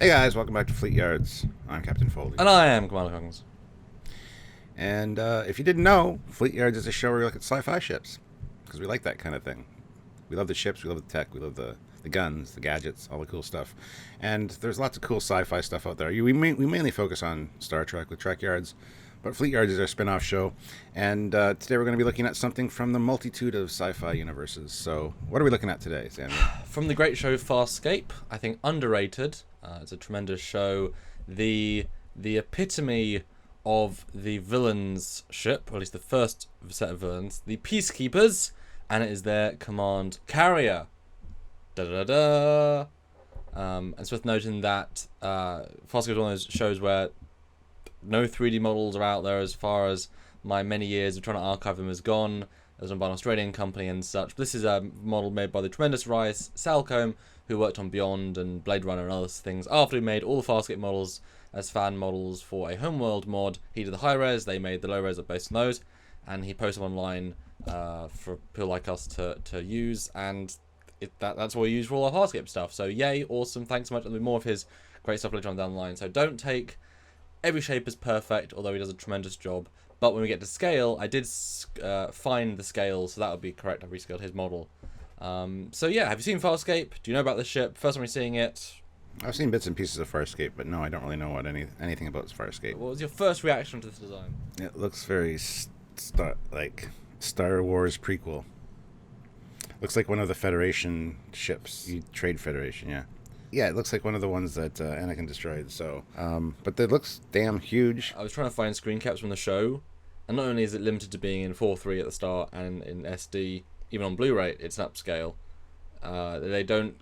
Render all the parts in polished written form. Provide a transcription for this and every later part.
Hey guys, welcome back to Fleet Yards. I'm Captain Foley. And I am Commander Coggins. And if you didn't know, Fleet Yards is a show where we look at sci-fi ships. Because we like that kind of thing. We love the ships, we love the tech, we love the guns, the gadgets, all the cool stuff. And there's lots of cool sci-fi stuff out there. We mainly focus on Star Trek with Trekyards. But Fleet Yards is our spin-off show. And today we're going to be looking at something from the multitude of sci-fi universes. So what are we looking at today, Samuel? From the great show Farscape, I think underrated. It's a tremendous show. The epitome of the villains ship, or at least the first set of villains, the Peacekeepers, and it is their command carrier. Da-da-da-da. And it's worth noting that Farscape is one of those shows where no 3D models are out there as far as my many years of trying to archive them has gone. It was done by an Australian company and such. But this is a model made by the tremendous Rice Salcombe, who worked on Beyond and Blade Runner and other things. After he made all the Farscape models as fan models for a Homeworld mod, he did the high res, they made the low res based on those, and he posted them online for people like us to use, and that's what we use for all our Farscape stuff. So yay, awesome, thanks so much. There'll be more of his great stuff later on down the line. So don't take every shape as perfect, although he does a tremendous job. But when we get to scale, I did find the scale, so that would be correct. I rescaled his model. So yeah, have you seen Farscape? Do you know about the ship? First time you're seeing it? I've seen bits and pieces of Farscape, but no, I don't really know what anything about Farscape. What was your first reaction to this design? It looks very Star Wars prequel. Looks like one of the Federation ships. Trade Federation, yeah. Yeah, it looks like one of the ones that Anakin destroyed. So, but it looks damn huge. I was trying to find screen caps from the show, and not only is it limited to being in 4:3 at the start and in SD, even on Blu-ray, it's an upscale. They don't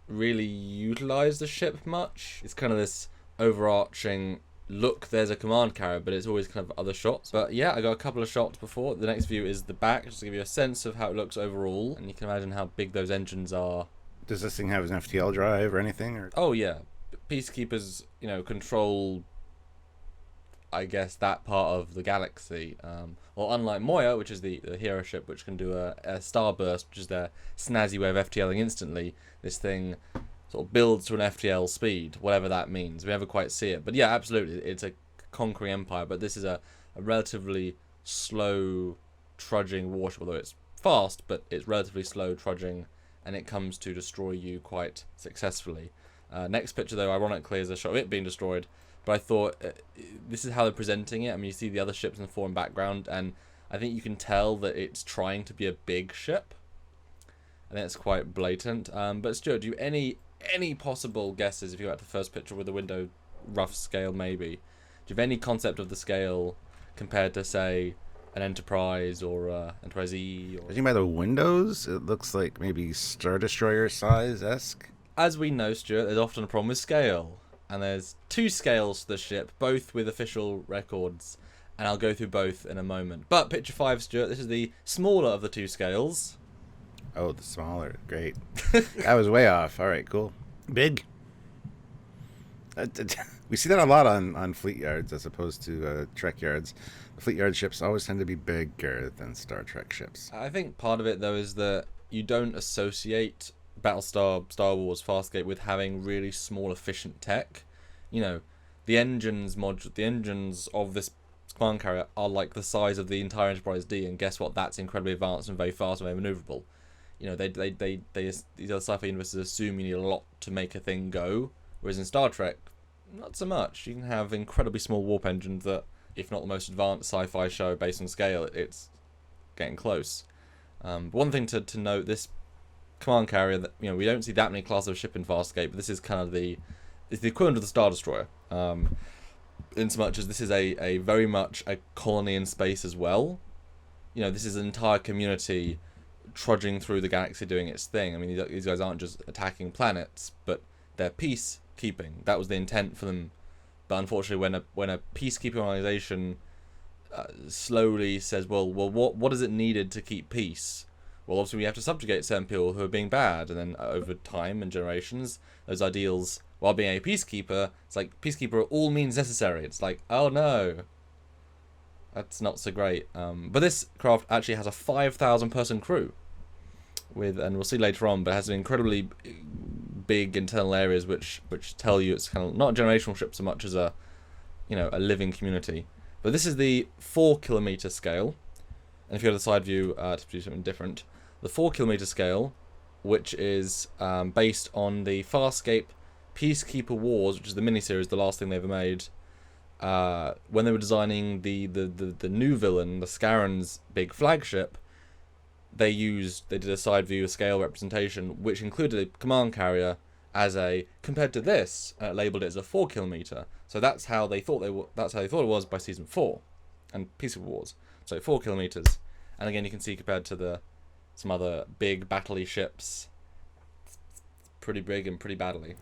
really utilize the ship much. It's kind of this overarching look. There's a command carrier, but it's always kind of other shots. But yeah, I got a couple of shots before. The next view is the back, just to give you a sense of how it looks overall, and you can imagine how big those engines are. Does this thing have an Ftl Drive or anything? Or? Oh yeah, Peacekeepers, control, I guess, that part of the galaxy. Well, unlike Moya, which is the hero ship, which can do a starburst, which is their snazzy way of FTLing instantly, this thing sort of builds to an FTL speed, whatever that means. We never quite see it. But yeah, absolutely, it's a conquering empire, but this is a relatively slow, trudging warship, although it's fast, but it's relatively slow, trudging, and it comes to destroy you quite successfully. Next picture, though, ironically, is a shot of it being destroyed. But I thought this is how they're presenting it. I mean, you see the other ships in the foreign background, and I think you can tell that it's trying to be a big ship. I think it's quite blatant. But Stuart, do you have any possible guesses, if you go back to the first picture with the window rough scale maybe? Do you have any concept of the scale compared to, say, an Enterprise or Enterprise E? Judging by the windows, it looks like maybe Star Destroyer size-esque. As we know, Stuart, there's often a problem with scale. And there's two scales to the ship, both with official records. And I'll go through both in a moment. But picture 5, Stuart, this is the smaller of the two scales. Oh, the smaller. Great. That was way off. All right, cool. Big. We see that a lot on Fleet Yards as opposed to Trek Yards. The Fleet Yard ships always tend to be bigger than Star Trek ships. I think part of it, though, is that you don't associate Battlestar, Star Wars, Farscape with having really small, efficient tech. The engines of this command carrier are like the size of the entire Enterprise D, and guess what? That's incredibly advanced and very fast and very maneuverable. These other sci-fi universes assume you need a lot to make a thing go, whereas in Star Trek, not so much. You can have incredibly small warp engines that, if not the most advanced sci-fi show based on scale, it's getting close. One thing to note, this command carrier, that we don't see that many classes of ship in Farscape, but this is kind of it's the equivalent of the Star Destroyer, in so much as this is a very much a colony in space as well. This is an entire community trudging through the galaxy doing its thing. I mean, these guys aren't just attacking planets, but they're peacekeeping. That was the intent for them. But unfortunately, when a peacekeeping organization slowly says, well, what is it needed to keep peace? Well, obviously we have to subjugate certain people who are being bad, and then over time and generations, those ideals, while being a peacekeeper, it's like peacekeeper all means necessary. It's like, oh no, that's not so great. But this craft actually has a 5,000 person crew, and we'll see later on, but it has an incredibly big internal areas which tell you it's kind of not a generational ship so much as a a living community. But this is the 4 kilometer scale, and if you go to the side view to do something different, the 4 kilometer scale, which is based on the Farscape Peacekeeper Wars, which is the miniseries, the last thing they ever made. When they were designing the new villain, the Scarran's big flagship, they did a side view scale representation, which included a command carrier compared to this, labeled it as a 4 kilometer. So that's how they thought it was by season 4, and Peacekeeper Wars. So 4 kilometers, and again you can see compared to some other big battle-y ships, pretty big and pretty battly.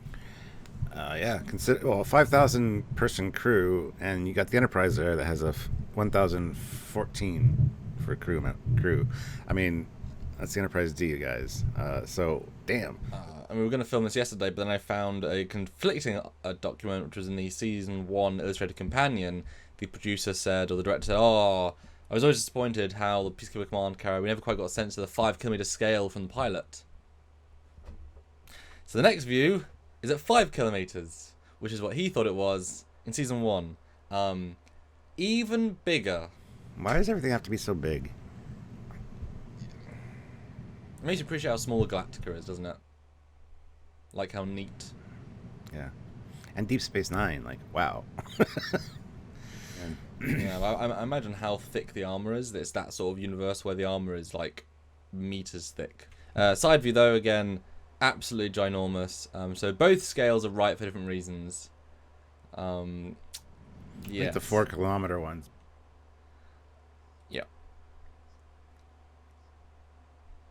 Yeah, consider 5,000 person crew, and you got the Enterprise there that has a 1,014 for crew. I mean, that's the Enterprise D, guys. So damn. We were going to film this yesterday, but then I found a conflicting document, which was in the season 1 Illustrated Companion. The producer said, or the director said, "Oh, I was always disappointed how the Peacekeeper command carrier, we never quite got a sense of the 5 kilometer scale from the pilot." So the next view is at 5 kilometers, which is what he thought it was in season 1. Even bigger. Why does everything have to be so big? It makes you appreciate how small Galactica is, doesn't it? Like how neat. Yeah. And Deep Space Nine, like, wow. Yeah, I imagine how thick the armor is. It's that sort of universe where the armor is like meters thick. Side view though, again, absolutely ginormous. So both scales are right for different reasons. Yeah. Like the 4 kilometer ones. Yeah.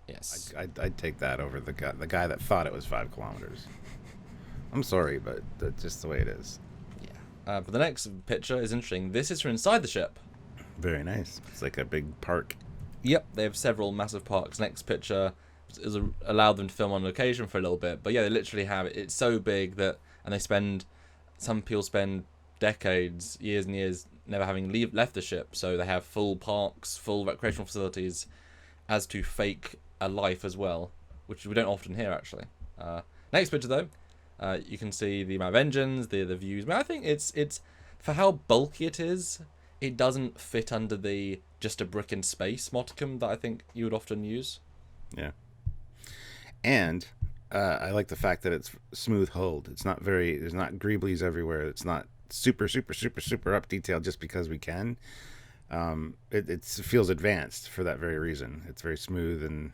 Yes. I'd take that over the guy that thought it was 5 kilometers. I'm sorry, but that's just the way it is. Yeah. But the next picture is interesting. This is from inside the ship. Very nice. It's like a big park. Yep, they have several massive parks. Next picture is allowed them to film on location for a little bit. But yeah, they literally have it. It's so big that, and some people spend decades, years and years, never having left the ship. So they have full parks, full recreational facilities, as to fake a life as well, which we don't often hear actually. Next picture though, you can see the amount of engines, the views. I mean, I think it's for how bulky it is, it doesn't fit under the just a brick in space modicum that I think you would often use. Yeah. And I like the fact that it's smooth hulled. It's not there's not greeblies everywhere. It's not super up detailed just because we can. It feels advanced for that very reason. It's very smooth, and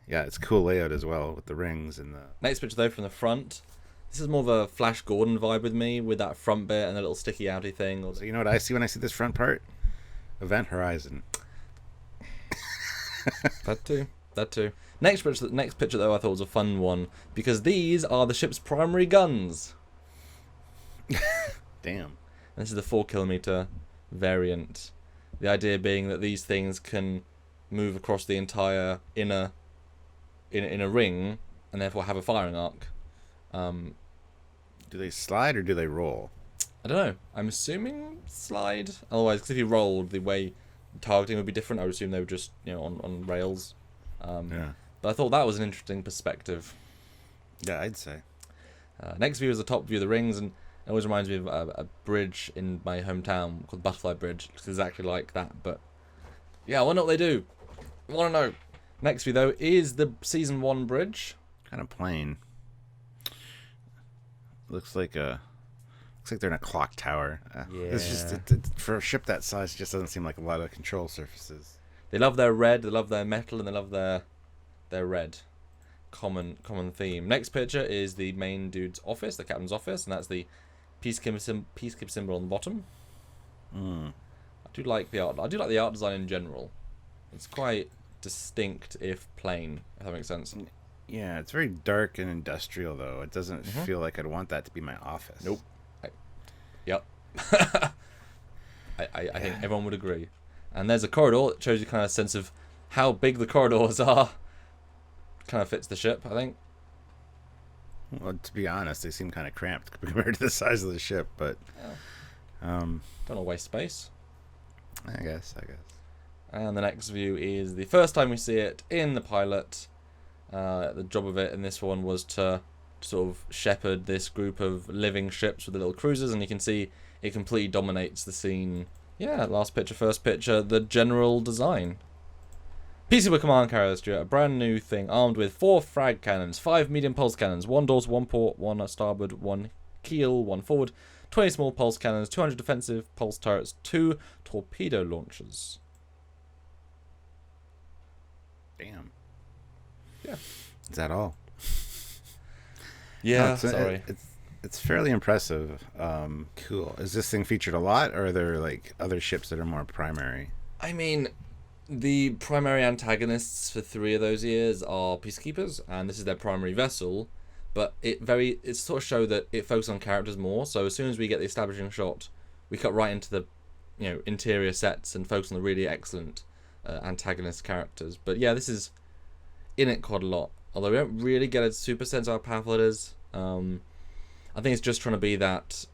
yeah, it's a cool layout as well with the rings and the... Next picture though from the front. This is more of a Flash Gordon vibe with me, with that front bit and the little sticky outy thing. So you know what I see when I see this front part? Event Horizon. That too. Next picture though I thought was a fun one, because these are the ship's primary guns. Damn. This is the 4 kilometer variant. The idea being that these things can move across the entire in a ring, and therefore have a firing arc. Do they slide or do they roll? I don't know. I'm assuming slide. Otherwise, because if you rolled, the way targeting would be different. I would assume they were just on rails. Yeah. But I thought that was an interesting perspective. Yeah, I'd say. Next view is the top view of the rings, and it always reminds me of a bridge in my hometown called Butterfly Bridge. It's exactly like that. But yeah, I wonder what they do. I want to know. Next view though is the season 1 bridge. Kind of plain. Looks like they're in a clock tower. Yeah. It's just for a ship that size, it just doesn't seem like a lot of control surfaces. They love their red, they love their metal, and they love their red. Common theme. Next picture is the main dude's office, the captain's office, and that's the Peacekeeper symbol on the bottom. I do like the art. I do like the art design in general. It's quite distinct, if plain. If that makes sense. Yeah, it's very dark and industrial, though. It doesn't feel like I'd want that to be my office. Nope. Yep. I think everyone would agree. And there's a corridor that shows you kind of a sense of how big the corridors are. Kind of fits the ship, I think. Well, to be honest, they seem kind of cramped compared to the size of the ship, but... Don't want to waste space. I guess. And the next view is the first time we see it in the pilot. The job of it in this one was to sort of shepherd this group of living ships with the little cruisers, and you can see it completely dominates the scene. Yeah, last picture, first picture, the general design. Peacekeeper command carrier, Stuart, a brand new thing, armed with 4 frag cannons, 5 medium pulse cannons, 1 dorsal, 1 port, 1 starboard, 1 keel, 1 forward, 20 small pulse cannons, 200 defensive pulse turrets, 2 torpedo launchers. Damn. Yeah. Is that all? Yeah, No, sorry. It's fairly impressive. Cool. Is this thing featured a lot, or are there like other ships that are more primary? I mean, the primary antagonists for 3 of those years are Peacekeepers, and this is their primary vessel. But it sort of show that it focuses on characters more. So as soon as we get the establishing shot, we cut right into the, interior sets and focus on the really excellent antagonist characters. But yeah, this is in it quite a lot. Although we don't really get a super sense of how powerful it is. I think it's just trying to be that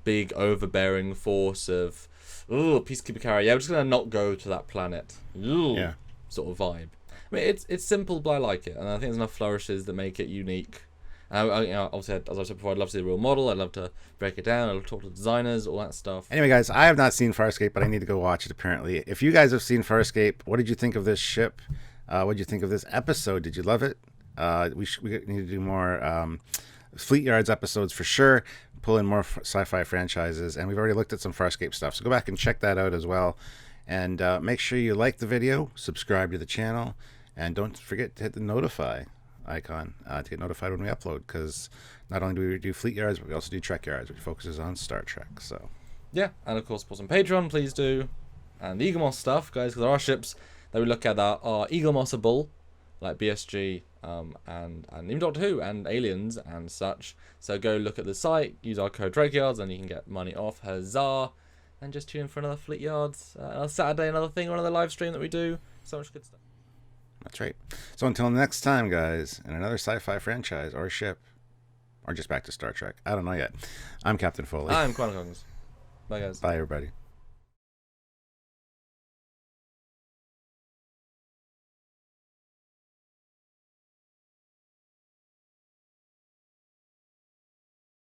big overbearing force of, ooh, Peacekeeper carrier. Yeah, we're just gonna not go to that planet. Ooh, Yeah. sort of vibe. I mean, it's simple, but I like it, and I think there's enough flourishes that make it unique. Obviously, as I said before, I'd love to see the real model. I'd love to break it down. I'd love to talk to designers, all that stuff. Anyway, guys, I have not seen Farscape, but I need to go watch it. Apparently, if you guys have seen Farscape, what did you think of this ship? What did you think of this episode? Did you love it? We need to do more Fleet Yards episodes for sure. Pull in more sci-fi franchises, and we've already looked at some Farscape stuff. So go back and check that out as well. And make sure you like the video, subscribe to the channel, and don't forget to hit the notify icon to get notified when we upload, because not only do we do Fleet Yards, but we also do Trekyards, which focuses on Star Trek. So yeah, and of course, support on Patreon, please do. And the Eagle Moss stuff, guys, because there are ships that we look at that are Eagle Mossable, like BSG, and even Doctor Who and Aliens and such. So go look at the site, use our code Trekyards, and you can get money off. Huzzah! And just tune in for another Fleet Yards, another Saturday, another thing, or another live stream that we do. So much good stuff. that's right. So until next time, guys, in another sci-fi franchise or ship, or just back to Star Trek, I don't know yet. I'm Captain Foley. I'm Quantum Cognizant. Bye, guys. Bye, everybody.